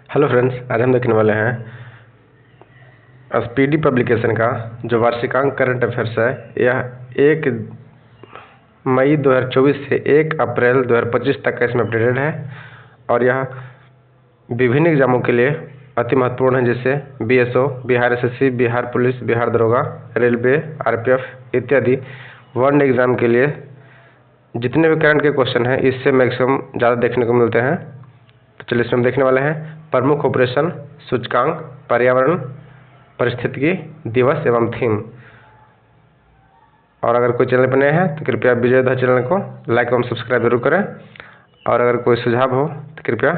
Hello friends, आज हम देखने वाले हैं स्पीडी पब्लिकेशन का जो वार्षिकांक करंट अफेयर्स है। यह 1 मई 2024 से 1 अप्रैल 2025 तक का इसमें अपडेटेड है और यह विभिन्न एग्जामों के लिए अति महत्वपूर्ण है, जैसे BSO, Bihar SSC, Bihar police, Bihar दरोगा, रेलवे, आरपीएफ इत्यादि वन एग्ज़ाम के लिए जितने भी करंट के क्वेश्चन हैं इससे मैक्सिमम ज़्यादा देखने को मिलते हैं। तो चलिए इसमें हम देखने वाले हैं प्रमुख ऑपरेशन, सूचकांक, पर्यावरण, पारिस्थितिकी दिवस एवं थीम। और अगर कोई चैनल पर नए हैं तो कृपया विजय धा चैनल को लाइक एवं सब्सक्राइब जरूर करें, और अगर कोई सुझाव हो तो कृपया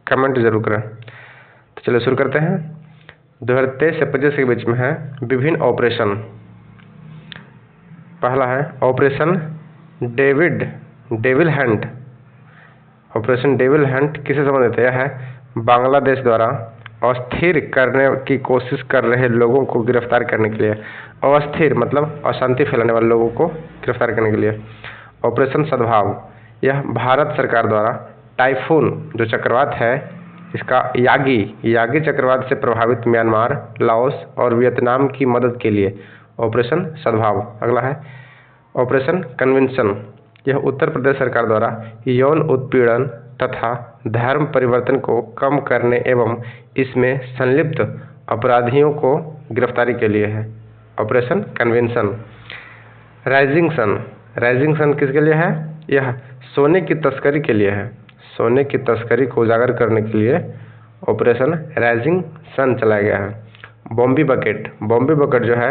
कमेंट जरूर करें। तो चलिए शुरू करते हैं। 2023 से 25 के बीच में है विभिन्न ऑपरेशन। पहला है operation devil Hunt. Operation devil Hunt किससे संबंधित है? यह है बांग्लादेश द्वारा अस्थिर करने की कोशिश कर रहे लोगों को गिरफ्तार करने के लिए। अस्थिर मतलब अशांति फैलाने वाले लोगों को गिरफ्तार करने के लिए। ऑपरेशन सद्भाव, यह भारत सरकार द्वारा टाइफून जो चक्रवात है इसका यागी चक्रवात से प्रभावित म्यांमार, लाओस और वियतनाम की मदद के लिए ऑपरेशन सद्भाव। अगला है ऑपरेशन कन्विंसन, यह उत्तर प्रदेश सरकार द्वारा यौन उत्पीड़न तथा धर्म परिवर्तन को कम करने एवं इसमें संलिप्त अपराधियों को गिरफ्तारी के लिए है। ऑपरेशन कन्विंसन। राइजिंग सन किसके लिए है? यह सोने की तस्करी के लिए है। सोने की तस्करी को उजागर करने के लिए ऑपरेशन राइजिंग सन चलाया गया है। बॉम्बे बकेट जो है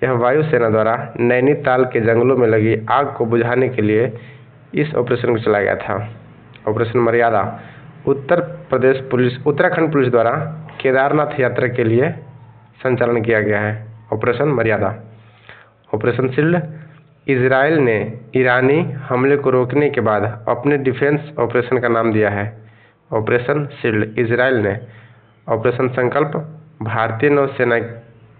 यह वायुसेना द्वारा नैनीताल के जंगलों में लगी आग को बुझाने के लिए इस ऑपरेशन को चलाया गया था। ऑपरेशन मर्यादा, उत्तराखंड पुलिस द्वारा केदारनाथ यात्रा के लिए संचालन किया गया है। ऑपरेशन मर्यादा। ऑपरेशन शील्ड, इजराइल ने ईरानी हमले को रोकने के बाद अपने डिफेंस ऑपरेशन का नाम दिया है। ऑपरेशन शील्ड इजराइल ने। ऑपरेशन संकल्प, भारतीय नौसेना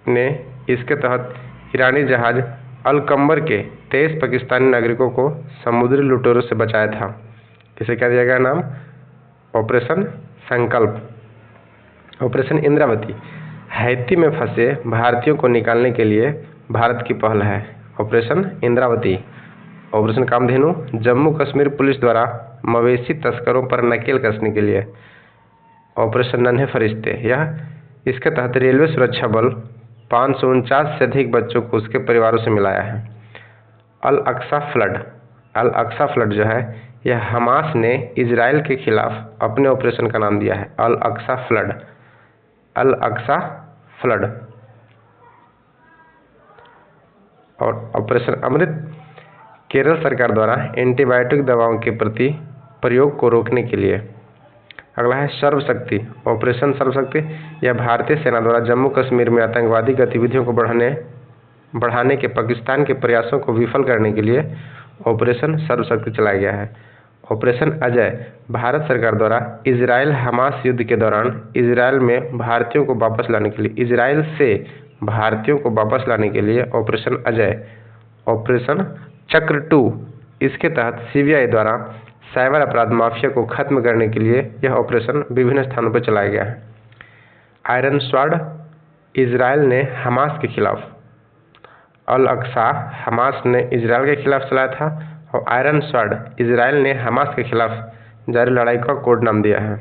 ने इसके तहत ईरानी जहाज अलकम्बर के 23 पाकिस्तानी नागरिकों को समुद्री लुटेरों से बचाया था। इसे क्या दिया गया नाम? ऑपरेशन संकल्प। ऑपरेशन इंद्रावती, हैती में फंसे भारतीयों को निकालने के लिए भारत की पहल है। Operation Indravati. Operation Kamdhenu, Jammu Kashmir police द्वारा मवेशी तस्करों पर नकेल कसने के लिए। ऑपरेशन नन्हे फरिश्ते, यह इसके तहत रेलवे सुरक्षा बल 549 से अधिक बच्चों को उसके परिवारों से मिलाया है। अल अक्सा फ्लड जो है यह हमास ने इजराइल के खिलाफ अपने ऑपरेशन का नाम दिया है। अल अक्सा फ्लड। और ऑपरेशन अमृत, केरल सरकार द्वारा एंटीबायोटिक दवाओं के प्रति प्रयोग को रोकने के लिए। अगला है सर्वशक्ति। ऑपरेशन सर्वशक्ति, यह भारतीय सेना द्वारा जम्मू कश्मीर में आतंकवादी गतिविधियों को बढ़ाने के पाकिस्तान के प्रयासों को विफल करने के लिए ऑपरेशन सर्वशक्ति चलाया गया है। ऑपरेशन अजय, भारत सरकार द्वारा इजराइल हमास युद्ध के दौरान इजराइल से भारतीयों को वापस लाने के लिए ऑपरेशन अजय। ऑपरेशन चक्र 2, इसके तहत सीबीआई द्वारा साइबर अपराध माफिया को खत्म करने के लिए यह ऑपरेशन विभिन्न स्थानों पर चलाया गया है। आयरन स्वार्ड, इजराइल ने हमास के खिलाफ। अल अक्सा हमास ने इजराइल के खिलाफ चलाया था और आयरन स्वार्ड इजराइल ने हमास के खिलाफ जारी लड़ाई का कोड नाम दिया है।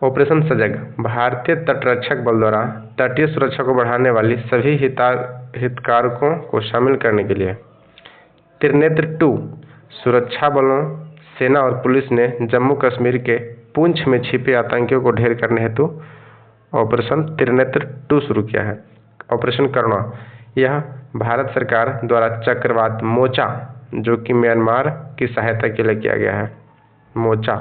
ऑपरेशन सजग, भारतीय तटरक्षक बल द्वारा तटीय सुरक्षा को बढ़ाने वाली सभी हितधारकों को शामिल करने के लिए। त्रिनेत्र 2, सुरक्षा बलों, सेना और पुलिस ने जम्मू कश्मीर के पुंछ में छिपे आतंकियों को ढेर करने हेतु ऑपरेशन त्रिनेत्र 2 शुरू किया है। ऑपरेशन करुणा, यह भारत सरकार द्वारा चक्रवात मोचा जो कि म्यांमार की सहायता के लिए किया गया है। मोचा।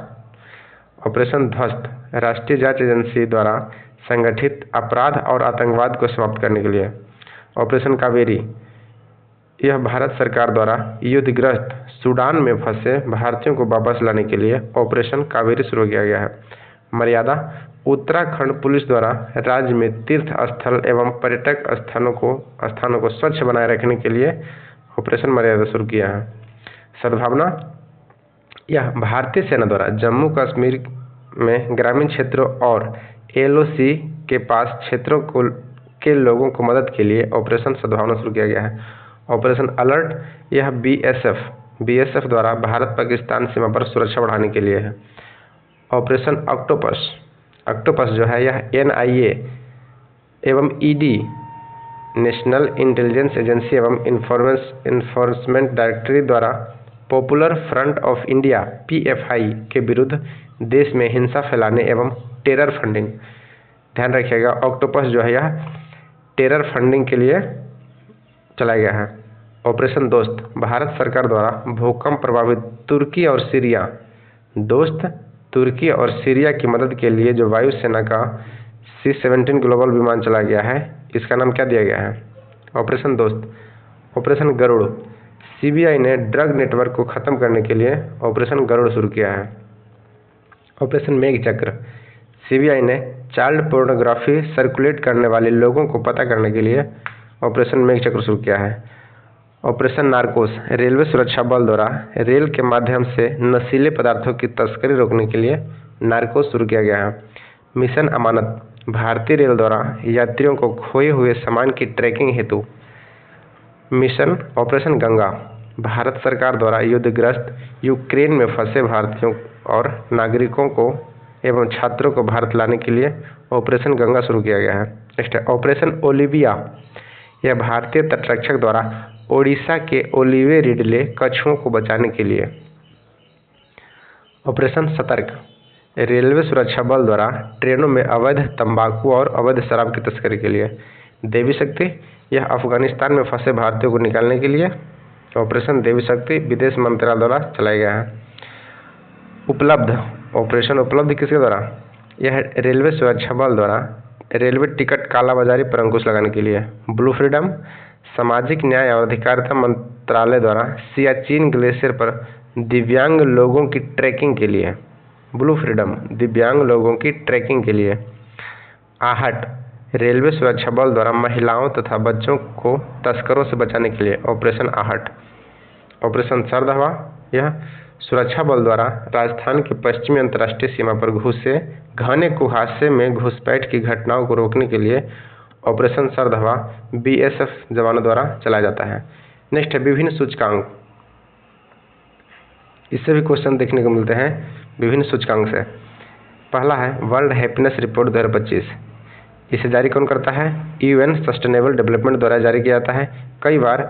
ऑपरेशन ध्वस्त, राष्ट्रीय जांच एजेंसी द्वारा संगठित अपराध और आतंकवाद को समाप्त करने के लिए। ऑपरेशन कावेरी, यह भारत सरकार द्वारा युद्धग्रस्त सूडान में फंसे भारतीयों को वापस लाने के लिए ऑपरेशन कावेरी शुरू किया गया है। मर्यादा, उत्तराखंड पुलिस द्वारा राज्य में तीर्थ स्थल एवं पर्यटक स्थानों को स्वच्छ बनाए रखने के लिए ऑपरेशन मर्यादा शुरू किया है। सद्भावना, यह भारतीय सेना द्वारा जम्मू कश्मीर में ग्रामीण क्षेत्रों और LOC के पास क्षेत्रों के लोगों को मदद के लिए ऑपरेशन सद्भावना शुरू किया गया है। ऑपरेशन अलर्ट यह BSF द्वारा भारत पाकिस्तान सीमा पर सुरक्षा बढ़ाने के लिए है। ऑपरेशन ऑक्टोपस जो है यह NIA एवं ED नेशनल इंटेलिजेंस एजेंसी एवं इन्फोर्समेंट डायरेक्टरेट द्वारा popular front of India PFI के विरुद्ध देश में हिंसा फैलाने एवं टेरर फंडिंग, ध्यान रखिएगा ऑक्टोपस जो है यह टेरर फंडिंग के लिए चलाया गया है। ऑपरेशन दोस्त भारत सरकार द्वारा भूकंप प्रभावित तुर्की और सीरिया की मदद के लिए जो वायुसेना का C-17 ग्लोबल विमान चलाया गया है, इसका नाम क्या दिया गया है? ऑपरेशन दोस्त। ऑपरेशन गरुड़ CBI ने ड्रग नेटवर्क को खत्म करने के लिए ऑपरेशन गरुड़ शुरू किया है। ऑपरेशन मेघचक्र CBI ने चाइल्ड पोर्नोग्राफी सर्कुलेट करने वाले लोगों को पता करने के लिए ऑपरेशन मेघचक्र शुरू किया है। ऑपरेशन नार्कोस रेलवे सुरक्षा बल द्वारा रेल के माध्यम से नशीले पदार्थों की तस्करी रोकने के लिए नार्कोस शुरू किया गया है। मिशन अमानत भारतीय रेल द्वारा यात्रियों को खोए हुए सामान की ट्रैकिंग हेतु मिशन ऑपरेशन गंगा भारत सरकार द्वारा युद्धग्रस्त यूक्रेन में फंसे भारतीयों और नागरिकों को एवं छात्रों को भारत लाने के लिए ऑपरेशन गंगा शुरू किया गया है। नेक्स्ट है ऑपरेशन ओलिविया, यह भारतीय तटरक्षक द्वारा ओडिशा के ओलिवे रिडले कछुओं को बचाने के लिए। ऑपरेशन सतर्क रेलवे सुरक्षा बल द्वारा ट्रेनों में अवैध तंबाकू और अवैध शराब की तस्करी के लिए। देवी शक्ति यह अफगानिस्तान में फंसे भारतीयों को निकालने के लिए ऑपरेशन देवी शक्ति विदेश मंत्रालय द्वारा चलाया गया है। उपलब्ध ऑपरेशन उपलब्ध किसके द्वारा? यह रेलवे सुरक्षा बल द्वारा रेलवे टिकट कालाबाजारी पर अंकुश लगाने के लिए। ब्लू फ्रीडम सामाजिक न्याय और अधिकारिता मंत्रालय द्वारा सियाचिन ग्लेशियर पर दिव्यांग लोगों की ट्रैकिंग के लिए। ब्लू फ्रीडम दिव्यांग लोगों की ट्रैकिंग के लिए। आहट रेलवे सुरक्षा बल द्वारा महिलाओं तथा बच्चों को तस्करों से बचाने के लिए ऑपरेशन आहट। ऑपरेशन सर्द हवा यह सुरक्षा बल द्वारा राजस्थान की पश्चिमी अंतर्राष्ट्रीय सीमा पर घुसे घने कुहासे में घुसपैठ की घटनाओं को रोकने के लिए ऑपरेशन सर्द हवा BSF जवानों द्वारा चलाया जाता है। नेक्स्ट है विभिन्न सूचकांक, इससे भी क्वेश्चन देखने को मिलते हैं विभिन्न सूचकांक से। पहला है वर्ल्ड हैप्पीनेस रिपोर्ट 2025, इसे जारी कौन करता है? UN सस्टेनेबल डेवलपमेंट द्वारा जारी किया जाता है। कई बार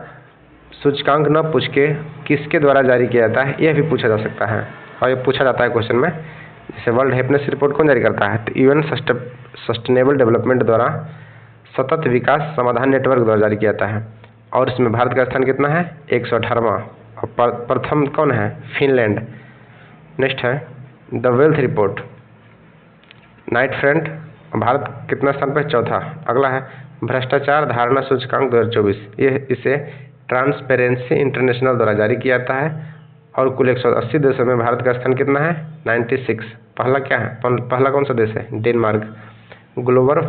सूचकांक न पूछ के किसके द्वारा जारी किया जाता है यह भी पूछा जा सकता है, और ये पूछा जाता है क्वेश्चन में। जैसे वर्ल्ड हैप्पीनेस रिपोर्ट कौन जारी करता है? तो UN सस्टेनेबल डेवलपमेंट द्वारा सतत विकास समाधान नेटवर्क द्वारा जारी किया जाता है। और इसमें भारत का स्थान कितना है? 118वां, और प्रथम कौन है? फिनलैंड। नेक्स्ट है the wealth report night front, Bharat कितना स्थान पर? चौथा। अगला है भ्रष्टाचार धारणा सूचकांक 2024, यह इसे ट्रांसपेरेंसी इंटरनेशनल द्वारा जारी किया जाता है। और कुल 180 देशों में भारत का स्थान कितना है? 96। पहला क्या है? पहला कौन सा देश है? Denmark. Global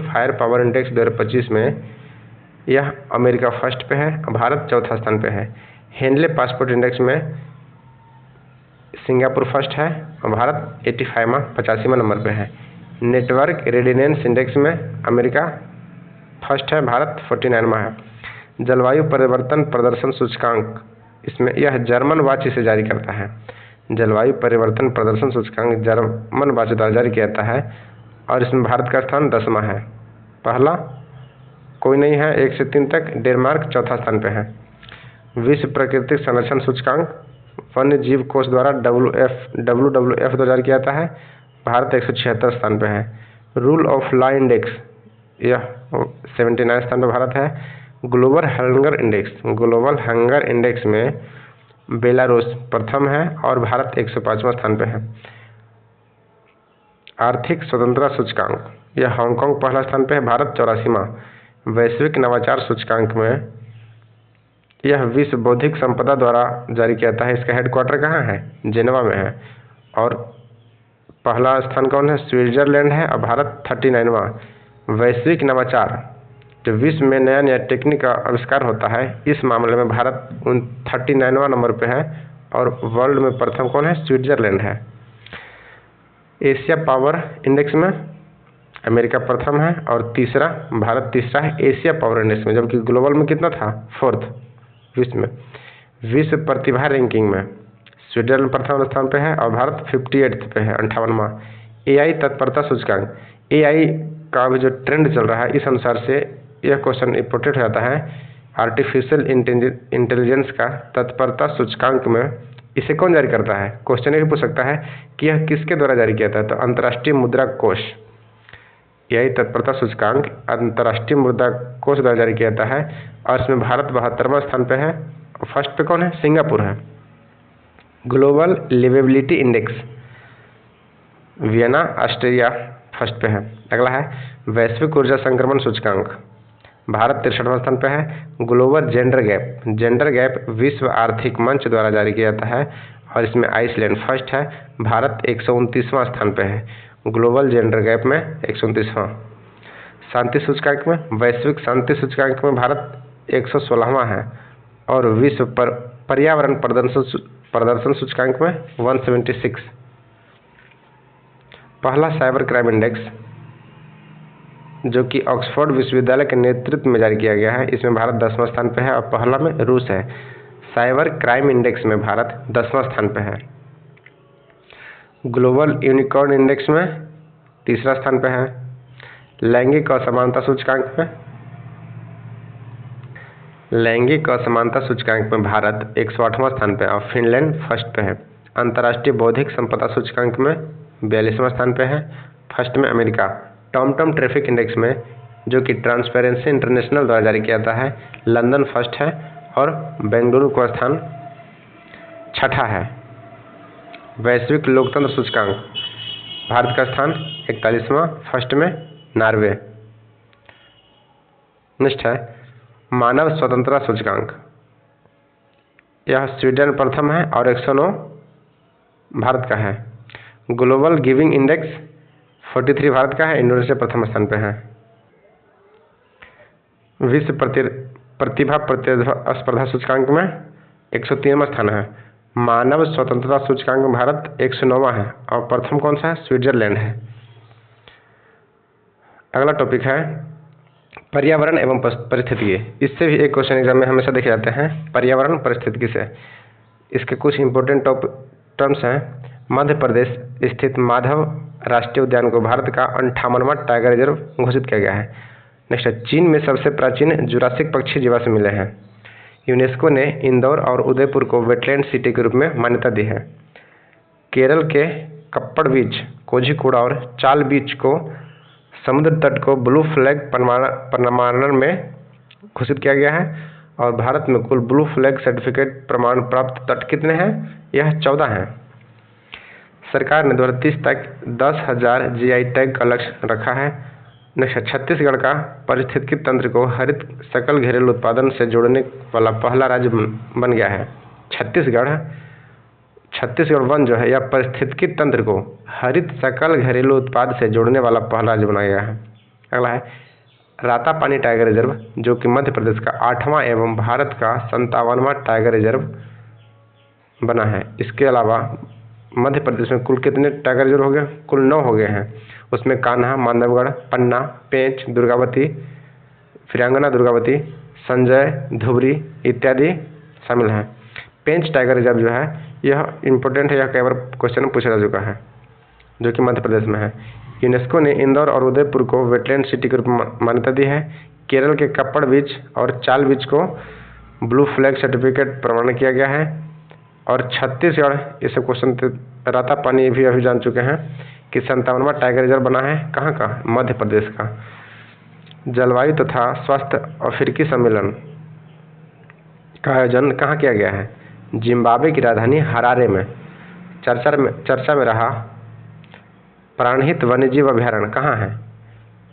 fire power index 2025 में यह अमेरिका फर्स्ट पे है, भारत चौथा स्थान पे है। हेनले पासपोर्ट इंडेक्स में सिंगापुर फर्स्ट है और भारत 85वां नंबर पे है। नेटवर्क रेडिनेंस इंडेक्स में अमेरिका फर्स्ट है, भारत 49वां है। जलवायु परिवर्तन प्रदर्शन सूचकांक, इसमें यह जर्मन वाच इसे जारी करता है। जलवायु परिवर्तन प्रदर्शन सूचकांक जर्मन वाच द्वारा जारी किया जाता है, और इसमें भारत का स्थान 10वां है। पहला कोई नहीं है 1 से 3 तक, डेनमार्क चौथा स्थान पे है। विश्व प्राकृतिक संरक्षण सूचकांक वन्य जीव कोष द्वारा WWF द्वारा जारी किया जाता है, भारत 176 स्थान पे है। रूल ऑफ लॉ इंडेक्स यह 79 स्थान पर भारत है। ग्लोबल हंगर इंडेक्स में बेलारूस प्रथम है और भारत 105वां स्थान पे है। आर्थिक स्वतंत्रता सूचकांक यह हांगकांग पहला स्थान पे है, भारत 84वां। वैश्विक नवाचार सूचकांक में यह विश्व बौद्धिक संपदा द्वारा जारी किया जाता है, इसका हेडक्वार्टर कहाँ है? जेनेवा में है। और पहला स्थान कौन है? स्विट्जरलैंड है, और भारत 39वां। वैश्विक नवाचार जो विश्व में नया नया टेक्निक का आविष्कार होता है, इस मामले में भारत 39वां नंबर पे है, और वर्ल्ड में प्रथम कौन है? स्विट्जरलैंड है। एशिया पावर इंडेक्स में अमेरिका प्रथम है और भारत तीसरा है एशिया पावर इंडेक्स में, जबकि ग्लोबल में कितना था, 4th विश्व में। विश्व प्रतिभा रैंकिंग में स्विट्जरलैंड प्रथम स्थान पे है और भारत 58 पे है, 58वां। AI तत्परता सूचकांक, AI का भी जो ट्रेंड चल रहा है इस अनुसार से यह क्वेश्चन इंपोर्टेंट हो जाता है। आर्टिफिशियल इंटेलिजेंस का तत्परता सूचकांक में इसे कौन जारी करता है, क्वेश्चन ये पूछ सकता है कि यह किसके द्वारा जारी किया था, तो अंतर्राष्ट्रीय मुद्रा कोष। AI तत्परता सूचकांक अंतर्राष्ट्रीय मुद्रा कोष द्वारा जारी किया जाता है और इसमें भारत 72वां स्थान पे है। फर्स्ट पे कौन है, सिंगापुर है। Global liveability index, Vienna Austria first पे है। अगला है वैश्विक ऊर्जा संक्रमण सूचकांक, भारत 63वां स्थान पे है। ग्लोबल जेंडर गैप विश्व आर्थिक मंच द्वारा जारी किया जाता है और इसमें आइसलैंड फर्स्ट है, भारत 129वां स्थान पे है। ग्लोबल जेंडर गैप में 129वां। शांति सूचकांक में, वैश्विक शांति सूचकांक में भारत 116वां है और विश्व पर पर्यावरण प्रदर्शन सूचकांक में 176। पहला साइबर क्राइम इंडेक्स जो कि ऑक्सफोर्ड विश्वविद्यालय के नेतृत्व में जारी किया गया है, इसमें भारत 10वां स्थान पे है और पहला में रूस है। साइबर क्राइम इंडेक्स में भारत 10वां स्थान पे है। ग्लोबल यूनिकॉर्न इंडेक्स में तीसरा स्थान पे है। लैंगिक असमानता सूचकांक में भारत 108वां स्थान पे और फिनलैंड फर्स्ट पे है। अंतर्राष्ट्रीय बौद्धिक संपदा सूचकांक में 42वां स्थान पे है, फर्स्ट में अमेरिका। टॉमटॉम ट्रैफिक इंडेक्स में जो कि ट्रांसपेरेंसी इंटरनेशनल द्वारा जारी किया जाता है, लंदन फर्स्ट है और बेंगलुरु का स्थान छठा है। वैश्विक लोकतंत्र सूचकांक, भारत का स्थान 41वां, फर्स्ट में नॉर्वे। नेक्स्ट है मानव स्वतंत्रता सूचकांक, यह स्वीडन प्रथम है और 109 भारत का है। ग्लोबल गिविंग इंडेक्स 43 भारत का है, इंडोनेशिया प्रथम स्थान पे है। विश्व प्रतिभा प्रतिस्पर्धा सूचकांक में 103वां स्थान है। मानव स्वतंत्रता सूचकांक में भारत 109वां है और प्रथम कौन सा है, स्विट्जरलैंड है। अगला टॉपिक है पर्यावरण एवं पारिस्थितिकी। इससे भी एक क्वेश्चन एग्जाम में हमेशा देखे जाते हैं, पर्यावरण पारिस्थितिकी से। इसके कुछ इंपॉर्टेंट टर्म्स हैं। मध्य प्रदेश स्थित माधव राष्ट्रीय उद्यान को भारत का 58वां टाइगर रिजर्व घोषित किया गया है। नेक्स्ट है चीन में सबसे प्राचीन जुरासिक पक्षी जीवाश्म मिले हैं। यूनेस्को ने इंदौर और उदयपुर को वेटलैंड सिटी के रूप में मान्यता दी है। केरल के कप्पड़ बीच, कोझिकोड और चाल बीच को समुद्र तट को ब्लू फ्लैग प्रमाणन में घोषित किया गया है और भारत में कुल ब्लू फ्लैग सर्टिफिकेट प्रमाण प्राप्त तट कितने हैं, यह 14 हैं। सरकार ने 2030 तक 10,000 GI टैग का लक्ष्य रखा है। नेक्स्ट छत्तीसगढ़ का पारिस्थितिकी तंत्र को हरित सकल घरेलू उत्पादन से जोड़ने वाला पहला राज्य बन गया है। छत्तीसगढ़ वन जो है यह पारिस्थितिकी तंत्र को हरित सकल घरेलू उत्पाद से जोड़ने वाला पहला राज्य बनाया गया है। अगला है रातापानी टाइगर रिजर्व जो कि मध्य प्रदेश का 8वां एवं भारत का 57वां टाइगर रिजर्व बना है। इसके अलावा मध्य प्रदेश में कुल कितने टाइगर रिजर्व हो गए, कुल 9 हो गए हैं। उसमें कान्हा, माधवगढ़, पन्ना, पेंच, दुर्गावती, फिरांगना दुर्गावती, संजय, धुबरी इत्यादि शामिल हैं। पेंच टाइगर रिजर्व जो है यह इंपॉर्टेंट है, यह कई बार क्वेश्चन पूछा जा चुका है, जो कि मध्य प्रदेश में है। यूनेस्को ने इंदौर और उदयपुर को वेटलैंड सिटी के रूप में मान्यता दी है। केरल के कप्पड़ बीच और चाल बीच को ब्लू फ्लैग सर्टिफिकेट प्रमाणित किया गया है। और छत्तीसगढ़, ये सब क्वेश्चन रातापानी भी अभी जान चुके हैं कि 57वां टाइगर रिजर्व बना है कहाँ का, मध्य प्रदेश का। जलवायु तथा स्वास्थ्य अफ्रीकी सम्मेलन का आयोजन कहाँ किया गया है, जिम्बाब्वे की राजधानी हरारे में। चर्चा में रहा प्राणहित वन्यजीव अभ्यारण्य कहाँ है,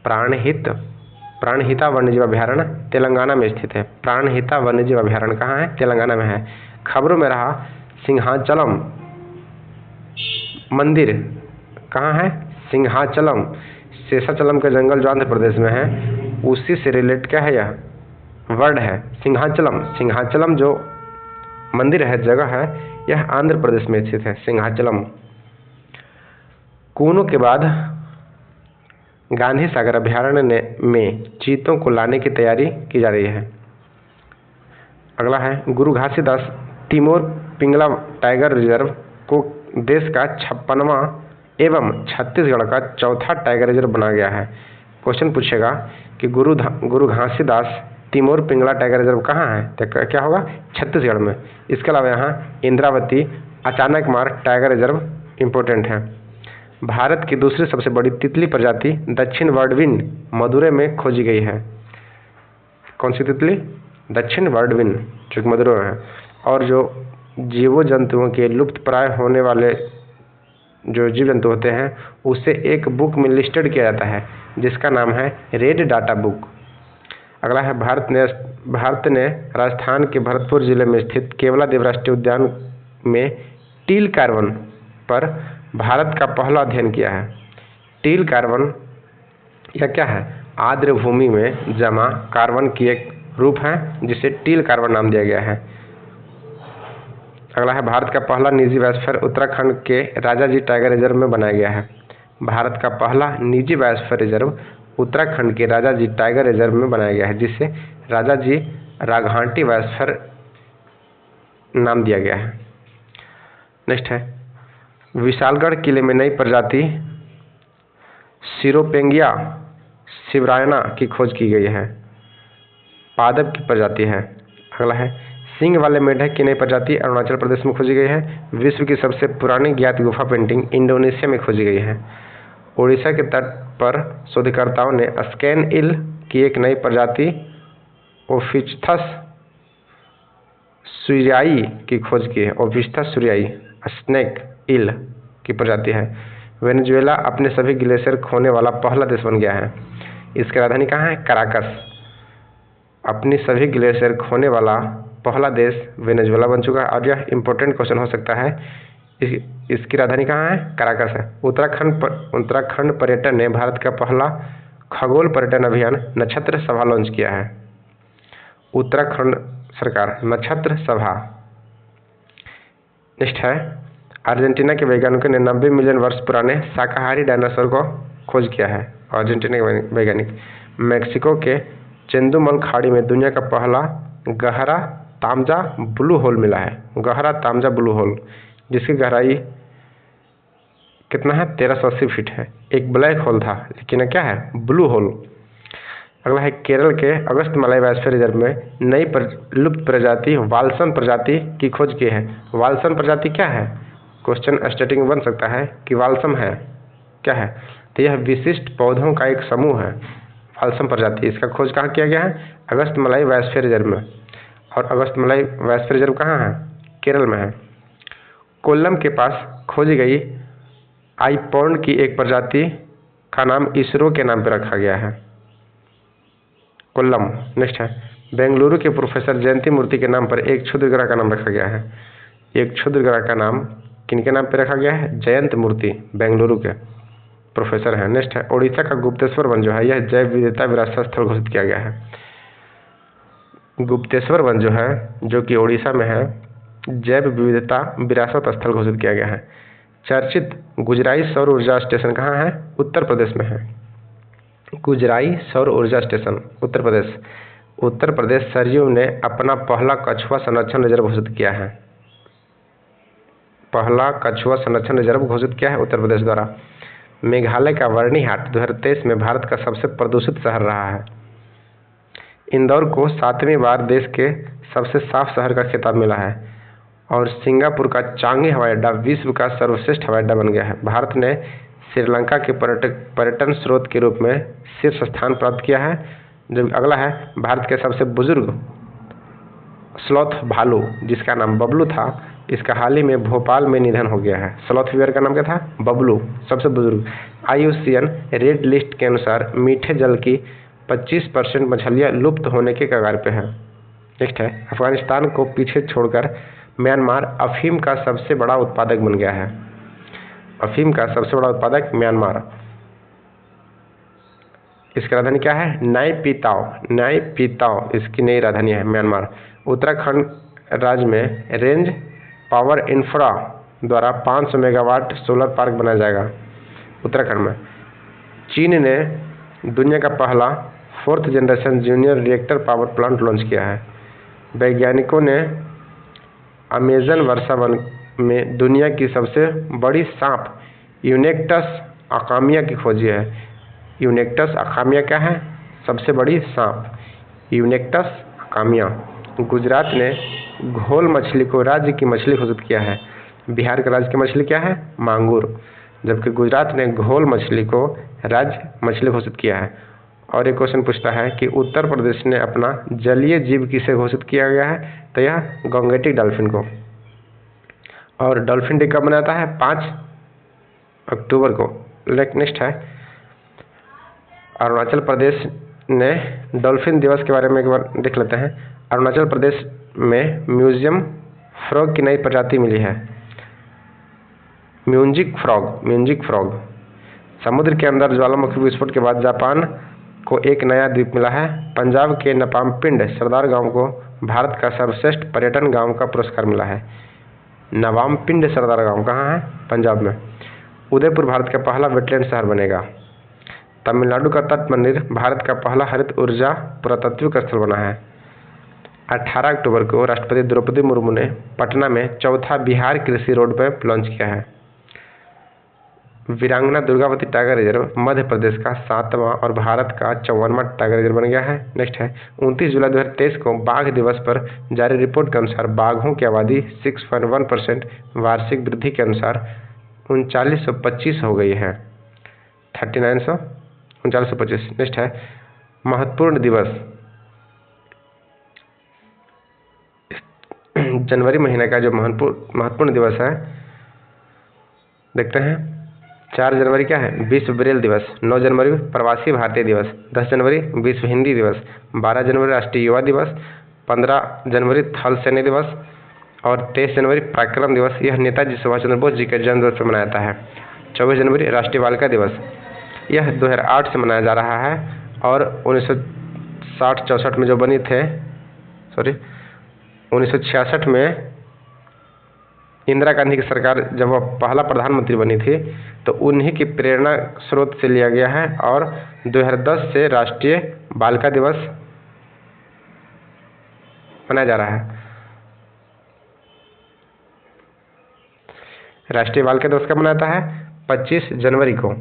प्राणहिता वन्यजीव अभ्यारण्य तेलंगाना में स्थित है। प्राणहिता वन्यजीव अभ्यारण्य कहाँ है, तेलंगाना में है। खबरों में रहा सिंहाचलम मंदिर कहाँ है, सिंहाचलम शेषाचलम के जंगल जो आंध्र प्रदेश में है उसी से रिलेट क्या है, यह वर्ड है सिंहाचलम। सिंहाचलम जो मंदिर है, जगह है, यह आंध्र प्रदेश में स्थित है, सिंहाचलम। कूनों के बाद गांधी सागर अभयारण्य में चीतों को लाने की तैयारी की जा रही है। अगला है गुरु घासीदास तिमोर पिंगला टाइगर रिजर्व को देश का 56वां एवं छत्तीसगढ़ का चौथा टाइगर रिजर्व बनाया गया है। क्वेश्चन पूछेगा कि गुरु घासीदास तिमोर पिंगला टाइगर रिजर्व कहाँ है, तो क्या होगा, छत्तीसगढ़ में। इसके अलावा यहाँ Indravati Achanakmar tiger reserve important है। भारत की दूसरी सबसे बड़ी तितली प्रजाति दक्षिण वर्डविन मदुरै में खोजी गई है। कौन सी तितली, दक्षिण वर्डविन, जो कि मदुरै में है। और जो जीवो जंतुओं के लुप्त प्राय होने वाले जो जीव जंतु होते हैं उसे एक बुक में लिस्टेड किया जाता है जिसका नाम है रेड डाटा बुक। अगला है भारत ने राजस्थान के भरतपुर जिले में स्थित केवलादेव राष्ट्रीय उद्यान में टील कार्बन पर भारत का पहला अध्ययन किया है। टील कार्बन यह क्या है, आर्द्र भूमि में जमा कार्बन की एक रूप है जिसे टील कार्बन नाम दिया गया है। अगला है भारत का पहला निजी बायोस्फीयर उत्तराखंड के राजाजी टाइगर रिजर्व में बनाया गया है। भारत का पहला निजी बायोस्फीयर रिजर्व उत्तराखंड के राजाजी टाइगर रिजर्व में बनाया गया है जिसे राजाजी राघाटी बायोस्फीयर नाम दिया गया है। नेक्स्ट है विशालगढ़ किले में नई प्रजाति सिरोपेंगिया शिवरायना की खोज की गई है। पादप की प्रजाति है। अगला है सींग वाले मेढक की नई प्रजाति अरुणाचल प्रदेश में खोजी गई है। विश्व की सबसे पुरानी ज्ञात गुफा पेंटिंग इंडोनेशिया में खोजी गई है। उड़ीसा के तट पर शोधकर्ताओं ने स्कैन इल की एक नई प्रजाति ओफिस्थस सूर्याई की खोज की है। ओफिस्थस सूर्याई स्नेक इल की प्रजाति है। वेनेजुएला अपने सभी ग्लेशियर खोने वाला पहला देश बन गया है। इसकी राजधानी कहाँ है, कराकस। अपनी सभी ग्लेशियर खोने वाला पहला देश वेनेजुएला बन चुका है और यह इंपॉर्टेंट क्वेश्चन हो सकता है। इसकी राजधानी कहाँ है, कराकस है। उत्तराखंड पर्यटन ने भारत का पहला खगोल पर्यटन अभियान नक्षत्र सभा लॉन्च किया है। उत्तराखंड सरकार नक्षत्र सभा। नेक्स्ट है अर्जेंटीना के वैज्ञानिकों ने 90 मिलियन वर्ष पुराने शाकाहारी डायनासोर को खोज किया है। अर्जेंटीना के वैज्ञानिक। मैक्सिको के चेंदुमल खाड़ी में दुनिया का पहला गहरा तामजा ब्लू होल मिला है। गहरा तामजा ब्लू होल जिसकी गहराई कितना है, 1380 फीट है। एक ब्लैक होल था लेकिन क्या है, ब्लू होल। अगला है केरल के अगस्त्यमलाई बायोस्फीयर रिजर्व में नई लुप्त प्रजाति वाल्सन प्रजाति की खोज की है। वाल्सन प्रजाति क्या है, क्वेश्चन स्टार्टिंग में बन सकता है कि वाल्सम है क्या है, तो यह विशिष्ट पौधों का एक समूह है वाल्सम प्रजाति। इसका खोज कहाँ किया गया है, अगस्त्यमलाई बायोस्फीयर रिजर्व में। और अगस्त्यमलाई बायोस्फीयर रिजर्व कहाँ है, केरल में है। कोल्लम के पास खोजी गई आईपॉन्ड की एक प्रजाति का नाम इसरो के नाम पर रखा गया है, कोल्लम। नेक्स्ट है बेंगलुरु के प्रोफेसर जयंती मूर्ति के नाम पर एक क्षुद्र ग्रह का नाम रखा गया है। एक क्षुद्र ग्रह का नाम किनके नाम पर रखा गया है, जयंत मूर्ति, बेंगलुरु के प्रोफेसर हैं। नेक्स्ट है उड़ीसा का गुप्तेश्वर वन जो है यह जैव विविधता विरासत स्थल घोषित किया गया है। गुप्तेश्वर वन जो है जो कि उड़ीसा में है, जैव विविधता विरासत स्थल घोषित किया गया है। चर्चित गुजराई सौर ऊर्जा स्टेशन कहाँ है, उत्तर प्रदेश में है। गुजराई सौर ऊर्जा स्टेशन उत्तर प्रदेश। उत्तर प्रदेश सरयू ने अपना पहला कछुआ संरक्षण रिजर्व घोषित किया है। पहला कछुआ संरक्षण रिजर्व घोषित किया है उत्तर प्रदेश द्वारा। मेघालय का बर्निहाट 2023 में भारत का सबसे प्रदूषित शहर रहा है। इंदौर को 7वीं बार देश के सबसे साफ शहर का खिताब मिला है। और सिंगापुर का चांगी हवाई अड्डा विश्व का सर्वश्रेष्ठ हवाई अड्डा बन गया है। भारत ने श्रीलंका के पर्यटन स्रोत के रूप में शीर्ष स्थान प्राप्त किया है। जब अगला है भारत के सबसे बुजुर्ग स्लॉथ भालू जिसका नाम बबलू था, इसका हाल ही में भोपाल में निधन हो गया है। स्लॉथ बियर का नाम क्या था, बबलू, सबसे बुजुर्ग। IUCN रेड लिस्ट के अनुसार मीठे जल की 25% मछलियाँ लुप्त होने के कगार पे है। नेक्स्ट है अफगानिस्तान को पीछे छोड़कर म्यांमार अफीम का सबसे बड़ा उत्पादक बन गया है। अफीम का सबसे बड़ा उत्पादक म्यांमार। इसकी राजधानी क्या है, नायपीताओ इसकी नई राजधानी है म्यांमार। उत्तराखंड राज्य में रेंज पावर इंफ्रा द्वारा 500 मेगावाट सोलर पार्क बनाया जाएगा। उत्तराखंड में। चीन ने दुनिया का पहला 4th generation junior reactor power plant launch किया है। वैज्ञानिकों ने अमेजन वर्षा वन में दुनिया की सबसे बड़ी सांप यूनेक्टस अकामिया की खोजी है। यूनेक्टस अकामिया क्या है? सबसे बड़ी सांप यूनेक्टस अकामिया। गुजरात ने घोल मछली को राज्य की मछली घोषित किया है। बिहार का राज्य की मछली क्या है? मांगुर, जबकि गुजरात ने घोल मछली को राज्य मछली घोषित किया है। और एक क्वेश्चन पूछता है कि उत्तर प्रदेश ने अपना जलीय जीव किसे घोषित किया गया है? तो यह गंगेटिक डॉल्फिन को। और डॉल्फिन डे कब मनाता है? 5 अक्टूबर को। नेक्स्ट है अरुणाचल प्रदेश ने डॉल्फिन दिवस के बारे में एक बार देख लेते हैं। अरुणाचल प्रदेश में म्यूजियम फ्रॉग की नई प्रजाति मिली है। Music frog. समुद्र के अंदर ज्वालामुखी विस्फोट के बाद जापान को एक नया द्वीप मिला है। पंजाब के नवामपिंड सरदार गांव को भारत का सर्वश्रेष्ठ पर्यटन गांव का पुरस्कार मिला है। नवामपिंड सरदार गांव कहाँ है? पंजाब में। उदयपुर भारत का पहला वेटलैंड शहर बनेगा। तमिलनाडु का तट मंदिर भारत का पहला हरित ऊर्जा पुरातात्विक स्थल बना है। 18 अक्टूबर को राष्ट्रपति द्रौपदी मुर्मू ने पटना में 4था बिहार कृषि रोड मैप लॉन्च किया है। वीरांगना दुर्गावती टाइगर रिजर्व मध्य प्रदेश का 7वां और भारत का 54वां टाइगर रिजर्व बन गया है। नेक्स्ट है 29 जुलाई 2023 को बाघ दिवस पर जारी रिपोर्ट के अनुसार बाघों की आबादी 6.1% वार्षिक वृद्धि के अनुसार 3925 हो गई है। 3925। नेक्स्ट है महत्वपूर्ण दिवस। जनवरी महीने का जो महत्वपूर्ण दिवस है देखते हैं। 4 जनवरी क्या है? विश्व ब्रेल दिवस। 9 जनवरी प्रवासी भारतीय दिवस। 10 जनवरी विश्व हिंदी दिवस। 12 जनवरी राष्ट्रीय युवा दिवस। 15 जनवरी थल सैन्य दिवस और 23 जनवरी पराक्रम दिवस। यह नेताजी सुभाष चंद्र बोस जी के जन्म दिवस पर मनाया जाता है। 24 जनवरी राष्ट्रीय बालिका दिवस। यह 2008 से मनाया जा रहा है और 1960-64 में जो बनी थे 1966 में इंदिरा गांधी की सरकार जब वह पहला प्रधानमंत्री बनी थी तो उन्हीं की प्रेरणा स्रोत से लिया गया है और 2010 से राष्ट्रीय बालिका दिवस मनाया जा रहा है। राष्ट्रीय बालिका दिवस कब मनाता है? 25 जनवरी को।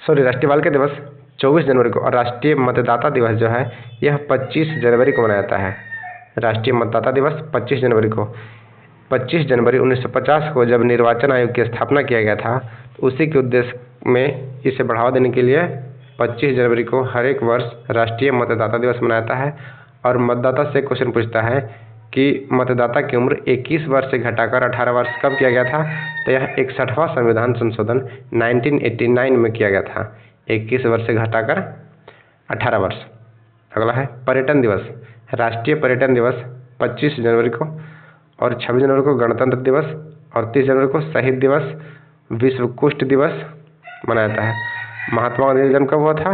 राष्ट्रीय बालिका दिवस 24 जनवरी को और राष्ट्रीय मतदाता दिवस जो है यह 25 जनवरी को मनाया जाता है। राष्ट्रीय मतदाता दिवस 25 जनवरी को। 25 जनवरी 1950 को जब निर्वाचन आयोग की स्थापना किया गया था उसी के उद्देश्य में इसे बढ़ावा देने के लिए 25 जनवरी को हर एक वर्ष राष्ट्रीय मतदाता दिवस मनाया जाता है। और मतदाता से क्वेश्चन पूछता है कि मतदाता की उम्र 21 वर्ष से घटाकर 18 वर्ष कब किया गया था? तो यह 61वां संविधान संशोधन 1989 में किया गया था। 21 वर्ष से घटाकर 18 वर्ष। अगला है पर्यटन दिवस। राष्ट्रीय पर्यटन दिवस 25 जनवरी को और 26 जनवरी को गणतंत्र दिवस और 30 जनवरी को शहीद दिवस, विश्व कुष्ठ दिवस मनाया जाता है। महात्मा गांधी का जन्म कब हुआ था?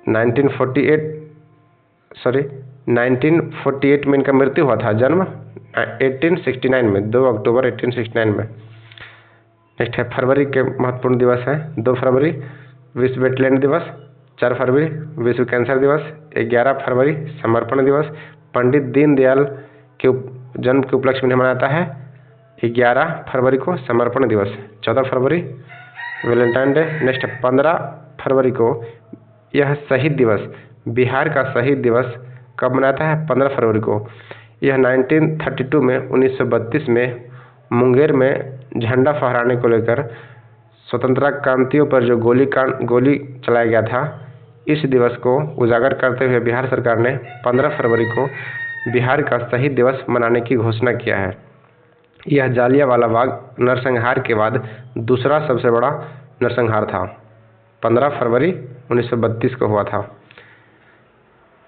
1948 में इनका मृत्यु हुआ था। जन्म 1869 में, 2 अक्टूबर 1869 में। नेक्स्ट है फरवरी के महत्वपूर्ण दिवस हैं। 2 फरवरी विश्व वेटलैंड दिवस। 4 फरवरी विश्व कैंसर दिवस। 11 फरवरी समर्पण दिवस। पंडित दीनदयाल के जन्म के उपलक्ष्य में मनाया जाता है 11 फरवरी को समर्पण दिवस। 14 फरवरी वैलेंटाइन डे। नेक्स्ट 15 फरवरी को यह शहीद दिवस। बिहार का शहीद दिवस कब मनाता है? 15 फरवरी को। यह 1932 में 1932 में मुंगेर में झंडा फहराने को लेकर स्वतंत्रता क्रांतियों पर जो गोली चलाया गया था, इस दिवस को उजागर करते हुए बिहार सरकार ने 15 फरवरी को बिहार का शहीद दिवस मनाने की घोषणा किया है। यह जालियांवाला बाग नरसंहार के बाद दूसरा सबसे बड़ा नरसंहार था। 15 फरवरी 1932 को हुआ था।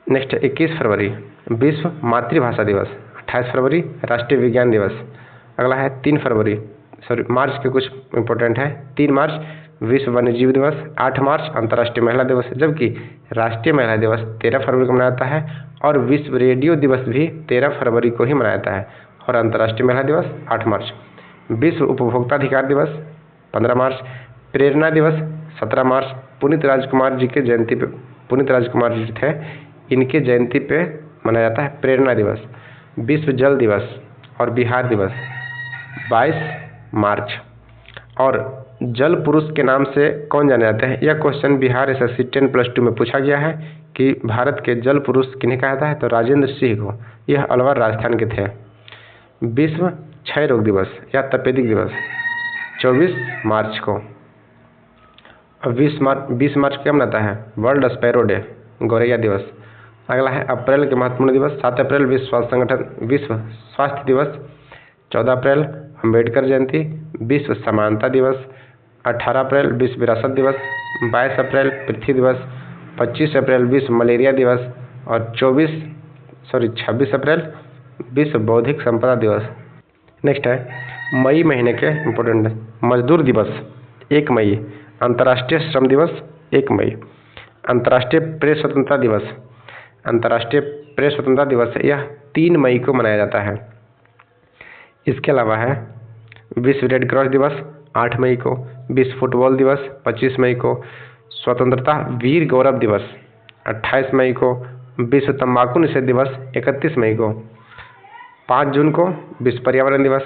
नेक्स्ट 21 फरवरी विश्व मातृभाषा दिवस। 28 फरवरी राष्ट्रीय विज्ञान दिवस। अगला है 3 फरवरी मार्च के कुछ इंपॉर्टेंट है। 3 मार्च विश्व वन्यजीव दिवस। 8 मार्च अंतर्राष्ट्रीय महिला दिवस, जबकि राष्ट्रीय महिला दिवस 13 फरवरी को मनाया जाता है और विश्व रेडियो दिवस भी 13 फरवरी को ही मनाया जाता है और अंतर्राष्ट्रीय महिला दिवस 8 मार्च। विश्व उपभोक्ता अधिकार दिवस 15 मार्च। प्रेरणा दिवस 17 मार्च। पुनीत राजकुमार जी के जयंती पे, पुनीत राजकुमार जी थे, इनके जयंती पे मनाया जाता है प्रेरणा दिवस। विश्व जल दिवस और बिहार दिवस 22 मार्च। और जल पुरुष के नाम से कौन जाने जाते हैं? यह क्वेश्चन बिहार एसएससी 10+2 में पूछा गया है कि भारत के जल पुरुष किन्हें कहा जाता है, तो राजेंद्र सिंह को। यह अलवर राजस्थान के थे। विश्व क्षय रोग दिवस या तपेदिक दिवस 24 मार्च को। और 20 मार्च क्या मनाता है? वर्ल्ड स्पैरो डे, गौरैया दिवस। अगला है अप्रैल के महत्वपूर्ण दिवस। 7 अप्रैल विश्व स्वास्थ्य दिवस। 14 अप्रैल अम्बेडकर जयंती। विश्व समानता दिवस। 18 अप्रैल विश्व विरासत दिवस। 22 अप्रैल पृथ्वी दिवस। 25 अप्रैल विश्व मलेरिया दिवस। और 26 अप्रैल विश्व बौद्धिक संपदा दिवस। नेक्स्ट है मई महीने के इम्पोर्टेंट। मजदूर दिवस 1 मई। अंतर्राष्ट्रीय श्रम दिवस 1 मई। अंतर्राष्ट्रीय प्रेस स्वतंत्रता दिवस, अंतर्राष्ट्रीय प्रेस स्वतंत्रता दिवस यह 3 मई को मनाया जाता है। इसके अलावा है विश्व रेड क्रॉस दिवस 8 मई को। विश्व फुटबॉल दिवस 25 मई को। स्वतंत्रता वीर गौरव दिवस 28 मई को। विश्व तंबाकू निषेध दिवस 31 मई को। 5 जून को विश्व पर्यावरण दिवस।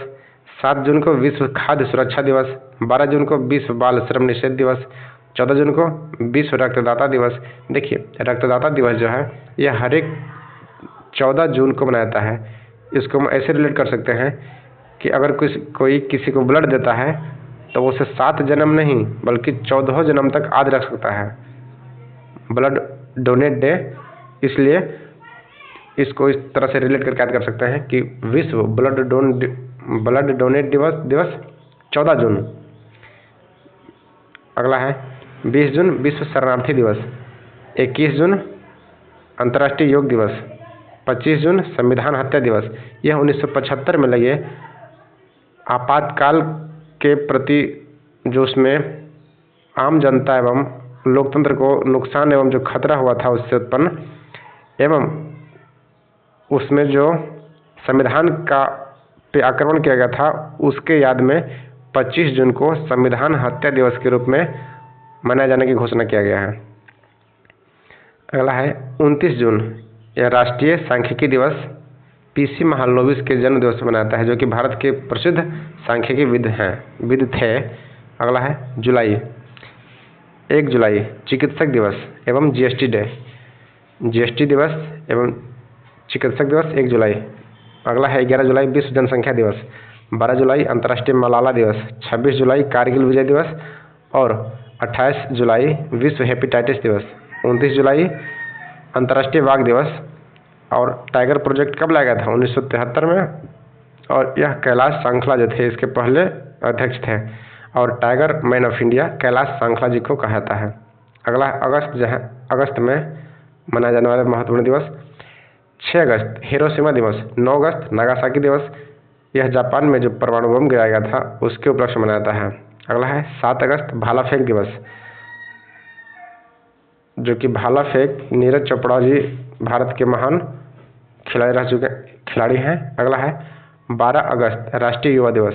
7 जून को विश्व खाद्य सुरक्षा दिवस। 12 जून को विश्व बाल श्रम निषेध दिवस। 14 जून को विश्व रक्तदाता दिवस। देखिए रक्तदाता दिवस जो है यह हर एक 14 जून को मनाया जाता है। इसको हम ऐसे रिलेट कर सकते हैं कि अगर कोई किसी को ब्लड देता है तो वो उसे 7 जन्म नहीं बल्कि 14 जन्म तक याद रख सकता है। ब्लड डोनेट डे, इसलिए इसको इस तरह से रिलेट करके याद कर सकते हैं कि विश्व ब्लड डोनेट दिवस 14 जून। अगला है 20 जून विश्व शरणार्थी दिवस। 21 जून अंतर्राष्ट्रीय योग दिवस। 25 जून संविधान हत्या दिवस। यह 1975 में लगे आपातकाल के प्रति जो उसमें आम जनता एवं लोकतंत्र को नुकसान एवं जो खतरा हुआ था उससे उत्पन्न, एवं उसमें जो संविधान का पे आक्रमण किया गया था उसके याद में 25 जून को संविधान हत्या दिवस के रूप में मनाए जाने की घोषणा किया गया है। अगला है 29 जून यह राष्ट्रीय सांख्यिकी दिवस पीसी महालनोबिस के जन्म दिवस मनाता है, जो कि भारत के प्रसिद्ध सांख्यिकी विद थे। अगला है जुलाई 1 जुलाई चिकित्सक दिवस एवं जीएसटी डे। जीएसटी दिवस एवं चिकित्सक दिवस 1 जुलाई। अगला है 11 जुलाई विश्व जनसंख्या दिवस। 12 जुलाई अंतर्राष्ट्रीय मलाला दिवस। 26 जुलाई कारगिल विजय दिवस। और 28 जुलाई विश्व हेपेटाइटिस दिवस। 29 जुलाई अंतर्राष्ट्रीय बाघ दिवस। और टाइगर प्रोजेक्ट कब लाया गया था? 1973 में। और यह कैलाश सांखला जो थे इसके पहले अध्यक्ष थे। और tiger man of India Kailash Sankhla ji को कहा जाता है। अगला अगस्त में मनाया जाने वाला महत्वपूर्ण दिवस 6 अगस्त हिरोशिमा दिवस। 9 अगस्त नागासाकी दिवस, यह जापान में जो परमाणु बम गिराया गया था उसके उपलक्ष्य में मनाया जाता है। अगला है 7 अगस्त भाला फेंक दिवस, जो कि भाला फेंक नीरज चोपड़ा जी भारत के महान खिलाड़ी हैं। अगला है 12 अगस्त राष्ट्रीय युवा दिवस।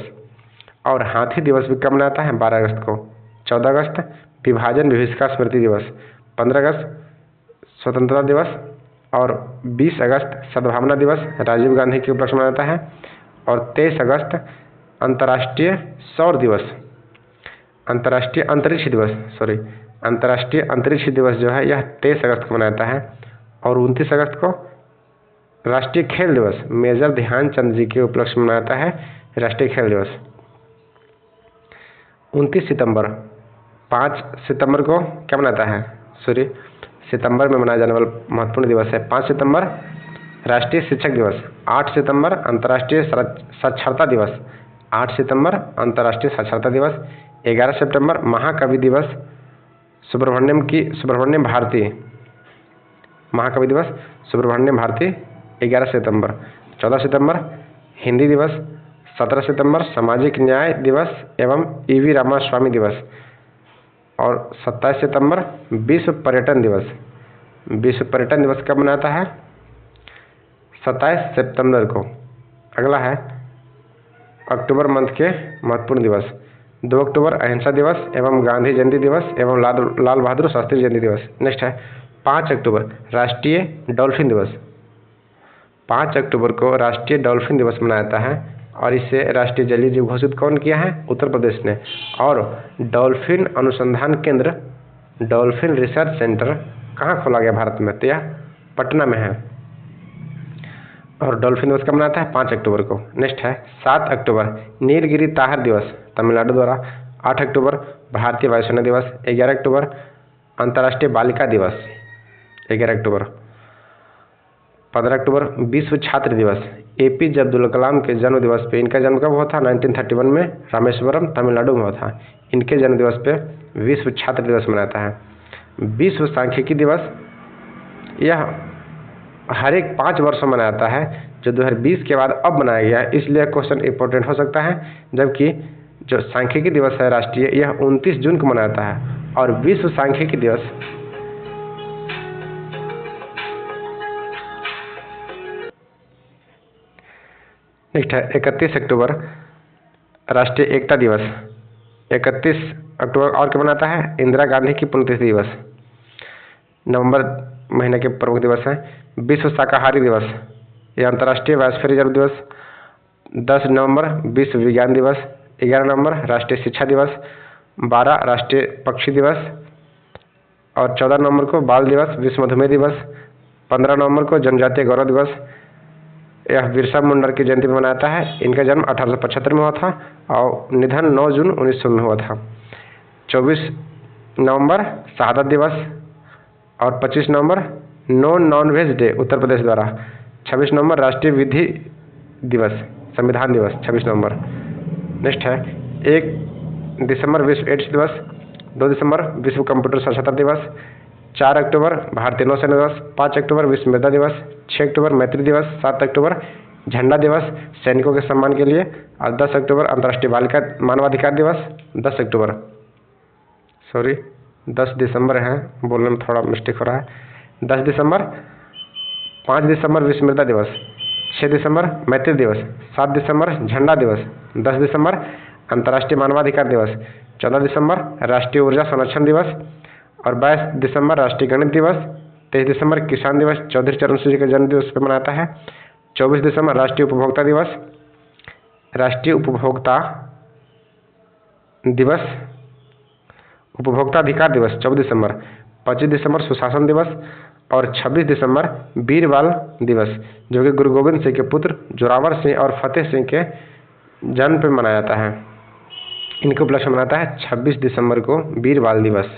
और हाथी दिवस भी कब मनाता है? 12 अगस्त को। 14 अगस्त विभाजन विभीषिका स्मृति दिवस। 15 अगस्त स्वतंत्रता दिवस। और 20 अगस्त सद्भावना दिवस राजीव गांधी के उपलक्ष्य में मनाता है। और 23 अगस्त अंतर्राष्ट्रीय सौर दिवस, अंतर्राष्ट्रीय अंतरिक्ष दिवस जो है यह 23 अगस्त को मनाता है। और 29 अगस्त को राष्ट्रीय खेल दिवस मेजर ध्यानचंद जी के उपलक्ष्य में मनाता है राष्ट्रीय खेल दिवस। 29 सितंबर 5 सितंबर को क्या मनाता है? सितंबर में मनाया जाने वाला महत्वपूर्ण दिवस है 5 सितंबर राष्ट्रीय शिक्षक दिवस। 8 सितंबर अंतर्राष्ट्रीय साक्षरता दिवस। 8 सितंबर अंतर्राष्ट्रीय साक्षरता दिवस। 11 सितंबर महाकवि दिवस सुब्रमण्यम भारती, महाकवि दिवस सुब्रमण्यम भारती 11 सितंबर। 14 सितंबर हिंदी दिवस। 17 सितंबर सामाजिक न्याय दिवस एवं ईवी रामास्वामी दिवस। और 27 सितंबर विश्व पर्यटन दिवस। विश्व पर्यटन दिवस कब मनाता है? 27 सितंबर को। अगला है अक्टूबर मंथ के महत्वपूर्ण दिवस। 2 अक्टूबर अहिंसा दिवस एवं गांधी जयंती दिवस एवं लाल बहादुर शास्त्री जयंती दिवस। नेक्स्ट है 5 अक्टूबर राष्ट्रीय डॉल्फिन दिवस। 5 अक्टूबर को राष्ट्रीय डॉल्फिन दिवस मनाया जाता है और इसे राष्ट्रीय जलीय जीव घोषित कौन किया है? उत्तर प्रदेश ने। और डॉल्फिन अनुसंधान केंद्र, डॉल्फिन रिसर्च सेंटर कहाँ खोला गया भारत में? तो यह पटना में है। और डॉल्फिन दिवस कब मनाता है? 5 अक्टूबर को। नेक्स्ट है 7 अक्टूबर नीलगिरी ताहर दिवस तमिलनाडु द्वारा। 8 अक्टूबर भारतीय वायुसेना दिवस। 11 अक्टूबर अंतर्राष्ट्रीय बालिका दिवस 11 अक्टूबर। 15 अक्टूबर विश्व छात्र दिवस। APJ अब्दुल कलाम के जन्म दिवस पे, इनका जन्म कब हुआ था? 1931 में रामेश्वरम तमिलनाडु में हुआ था। इनके जन्म दिवस पे विश्व छात्र दिवस मनाता है। विश्व सांख्यिकी दिवस, यह हर एक 5 वर्षों में मनाया जाता है, जो 2020 के बाद अब बनाया गया है, इसलिए क्वेश्चन इंपॉर्टेंट हो सकता है। जबकि जो सांख्यिकी दिवस है राष्ट्रीय, यह 29 जून को मनाया जाता है। और विश्व सांख्यिकी दिवस नेक्स्ट है 31 अक्टूबर राष्ट्रीय एकता दिवस। 31 अक्टूबर और क्या मनाता है? इंदिरा गांधी की पुण्यतिथि दिवस। नवंबर महीने के प्रमुख दिवस हैं। विश्व शाकाहारी दिवस, यह अंतर्राष्ट्रीय बायोस्फीयर रिजर्व दिवस। 10 नवंबर विश्व विज्ञान दिवस। 11 नवंबर राष्ट्रीय शिक्षा दिवस। 12 राष्ट्रीय पक्षी दिवस। और 14 नवंबर को बाल दिवस, विश्व मधुमेह दिवस। 15 नवंबर को जनजातीय गौरव दिवस, यह बिरसा मुंडा की जयंती में मनाता है। इनका जन्म 1875 में हुआ था और निधन 9 जून 1900 में हुआ था। 24 नवंबर शहादत दिवस और 25 नवंबर no non veg day Uttar Pradesh द्वारा। 26 नवंबर राष्ट्रीय विधि दिवस, संविधान दिवस 26 नवंबर। नेक्स्ट है 1 दिसंबर विश्व एड्स दिवस। 2 दिसंबर विश्व कंप्यूटर साक्षरता दिवस। 4 अक्टूबर भारतीय नौसेना दिवस। 5 अक्टूबर विश्व मृदा दिवस। 6 अक्टूबर मैत्री दिवस। 7 अक्टूबर झंडा दिवस सैनिकों के सम्मान के लिए। और 10 अक्टूबर अंतर्राष्ट्रीय बालिका मानवाधिकार दिवस। 10 अक्टूबर 10 दिसंबर है, बोलने में थोड़ा मिस्टेक हो रहा है। 10 दिसंबर। 5 दिसंबर विश्व मृदा दिवस। 6 दिसंबर मैत्री दिवस। 7 दिसंबर झंडा दिवस। 10 दिसंबर अंतर्राष्ट्रीय मानवाधिकार दिवस। 14 दिसंबर राष्ट्रीय ऊर्जा संरक्षण दिवस। और 22 दिसंबर राष्ट्रीय गणित दिवस। 23 दिसंबर किसान दिवस चौधरी चरण सिंह जी के जन्म दिवस पर मनाता है। 24 दिसंबर राष्ट्रीय उपभोक्ता दिवस, राष्ट्रीय उपभोक्ता दिवस, उपभोक्ता अधिकार दिवस 24 दिसंबर। 25 दिसंबर सुशासन दिवस। और 26 दिसंबर वीर बाल दिवस, जो कि गुरु गोविंद सिंह के पुत्र जोरावर सिंह और फतेह सिंह के जन्म पर मनाया जाता है। इनके उपलक्ष्य में मनाता है 26 दिसंबर को वीर बाल दिवस।